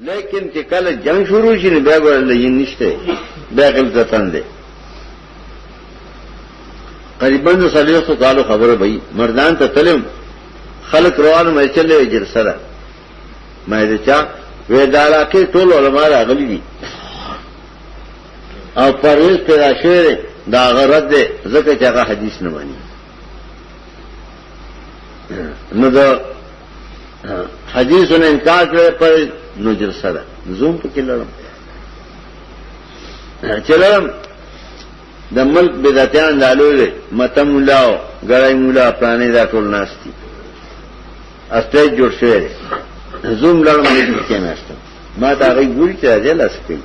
لیکن چې کله جنگ شروع شي نه بیا ګورل یې نشته بیا غلطتان دي قریباً 300 کالو خبره وای مردان ته تلم خلق روانه مې چلې جلسه مې دچا وېدالا کې ټول علماء راغلي دي او پرويز پیدا شوی دا غرض دې ځکه چې هغه حدیث نه مانی نو دا حدیث نے انکار کرے پر نو جلسہ دا زوم پہ چلرم دا ملک بدعتیان دالو لے متم ملاو گرائی ملا پرانے دا ٹول ناستی اسٹیج جوڑ شوئے زوم لڑم لیکن کیا ناستا ما تا غی گوری چرا جل اسکی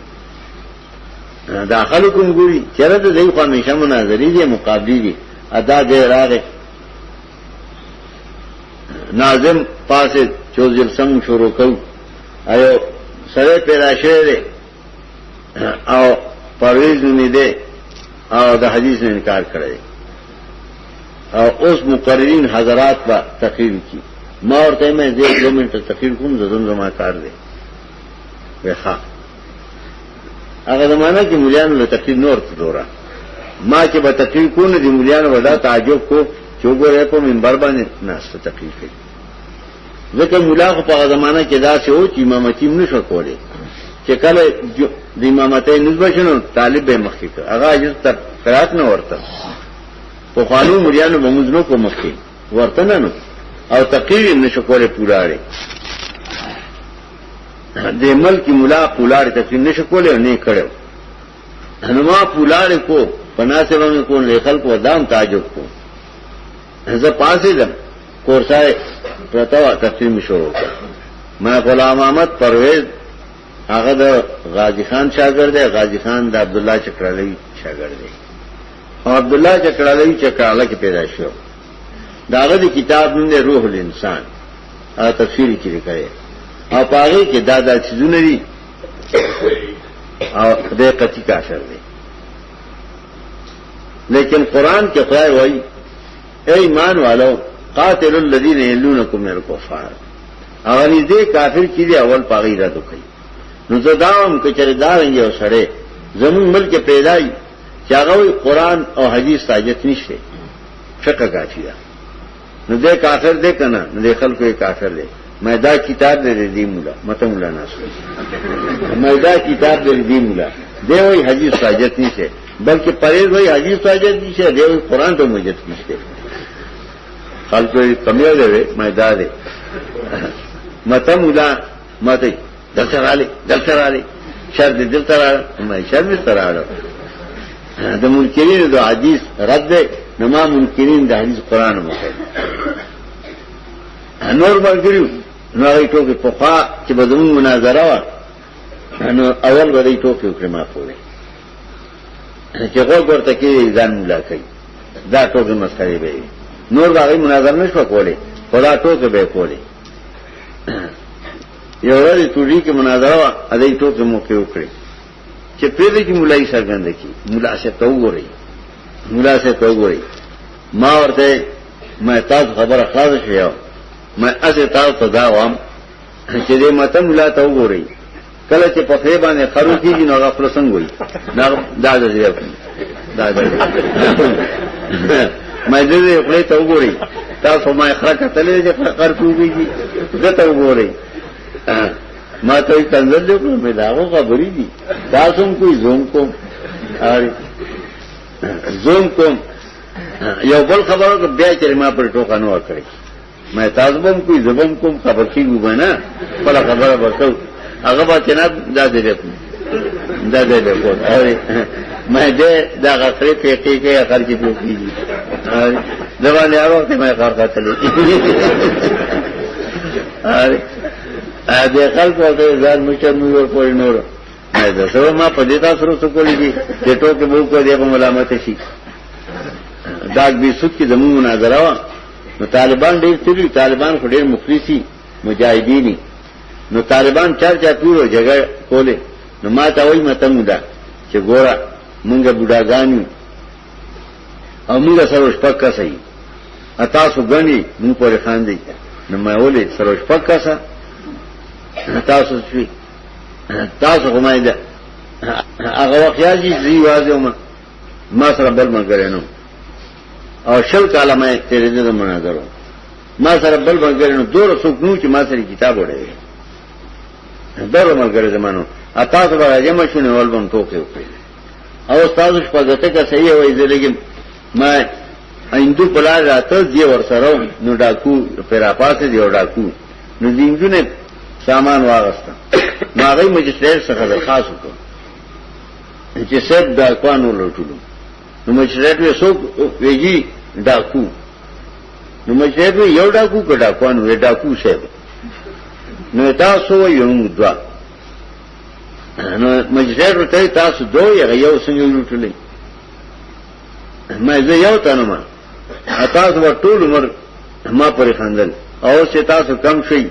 داخلو کم گوری چرا دا دی خوامیشہ مناظری دی مقابلی دی ادا دے راگے ناظم پاسه چوزل سم شروع کو ایو سره پیدا شوه او پرویز نه دی او د حدیث نه انکار کړی او اوس مقررین حضرات با تقریر کی ما ورته مې 2 منټه تقریر کوم زما کار دی وخا هغه زمانہ کې مليانو له تقریر نور تدورا ما چې به تقریر کو نه دی مليانو ودا تعجب کو چوغره په منبر باندې ناشته تقریر کوي ځکه مولا خو په زمانہ کې دا څه و چې امامتي نشو کولای چې کله د امامتۍ نسبت شنو طالب به مخکې هغه اجازه تر قرات نه ورته په قانون مليانو بمزنو کو مخکې ورته نه او تقریر نشو کولای پورا لري د ملک مولا پولار تقریر نشو کولای نه کړو نو ما پولار کو پناسبه کو لیکل کو دام تعجب کو زه پاسې دم کورسای پرتاوه تقسیم شروع کړ ما غلام احمد پرویز هغه د غازی خان شاګرد دی غازی خان د عبد الله چکرالوی شاګرد دی او عبد الله چکرالوی چکراله کې پیدا شو داغه د کتاب نوم دی روح الانسان او تفسیر کې لیکلی او پاره کې دادا چیزونه دي او خدای قطعی کافر دی لیکن قران کې خدای وایي اے ایمان والو قاتل الذين يلونكم من الكفار اگر دې کافر چې دی اول پاغي را دوکي نو زداوم کچره دارنګ یو سره زمون ملک پیدای چاغوي قران او حدیث حاجت نشته فقہ کافی ده نو دې کافر دې کنه نو دې خلکو یې کافر دې مېدا کتاب دې دې مولا مته مولا ناس مېدا کتاب دې دې مولا دې وای حدیث حاجت نشته بلکې پرېز وای حدیث حاجت نشته دې وای قران ته حاجت نشته خلکو کمیو دی مېدا دې مته مولا مته دلتراله شر دې دلتراله مې شر می تراله د منکرین د حدیث رد نه ما منکرین د حدیث قران مخه نور مرګریو نو هغه ټوکې په خوا چې بدون مناظره وا نو اول به ټوکې وکړه ما پوره چې ورته کې ځان مولا کوي دا ټوکې مسخري به نور هغه مناظره نشو کولای خدا ټوکې به کولای یو ورځ ټوډي کې مناظره وا اده ټوکې مو کې وکړي چې پیدا کې مولای څنګه کی مولا سے تو وګوري ما ورته ما تاسو خبره خلاص شوه ما اسه تاسو ته دا وام چې دې ماته مولا ته وګوري کله چې په خې باندې خرو کیږي نو غفله څنګه وي دا ما دې خپل ته وګوري تاسو ما خره کتلې چې خر کوږي دا ته وګوري ما ته کنځل دی په داغه خبرې دي تاسو کوئی زوم کوم یو بل خبرو کې بیا چې ما پر ټوکا نو کړی مې تاسو هم کوئی زبم کوم خبر کیږي بنا بل خبره وکړو هغه به نه دا دې په اوري مې دې دا غفرې په کې خرج کیږي دا باندې هغه ته مې کار کړی دې خلکو ته ځان مشر نور کوئی نور دا سره ما په دې تاسو سره کولی دي چې ټوکې مو کو دې په ملامت شي دا به سود کې زموږ مناظره وا نو طالبان ډېر تیری طالبان خو ډېر مخلصي مجاهدینی نو طالبان چرچا پیرو جګړه کوله نو ما ته وایي مته مودا چې ګوره مونږه بډاګانو او موږ سره شپکا سي تاسو غني مونږ پورې خان دي نو ما ولې سره شپکا سا تاسو شي تاسو کومه ده هغه وخیاجی زی واځو ما سره بل مګر نو او شل کاله مې تیرې دې مناظره ما سره بل مګر نو دور سوکنو چې ما سره کتاب وړي دور مګر زمانو تاسو به جمع شونه ولبم ټوکې وکړي او تاسو شپږته کا صحیح وایي لیکن ما هندو بلا راته دی ور سره نو ډاکو پیراپاسه دی ډاکو نو دینګونه سامان واغسته ما غي مجسټر څخه درخواست وکړ چې سب ډاکوانو لټولو نو مجسټر یې څوک ویږي ډاکو نو مجسټر یو ډاکو کډا کوانو یې ډاکو شه نو تاسو یو دوا نو مجسټر ته تاسو دوه یو څنګه لټولې ما زه یو تنه ما تاسو ټول عمر ما پرې خندل او چې تاسو کم شي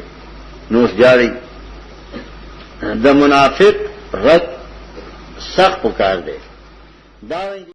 نو جاری د منافق رد سخت پکار دی دا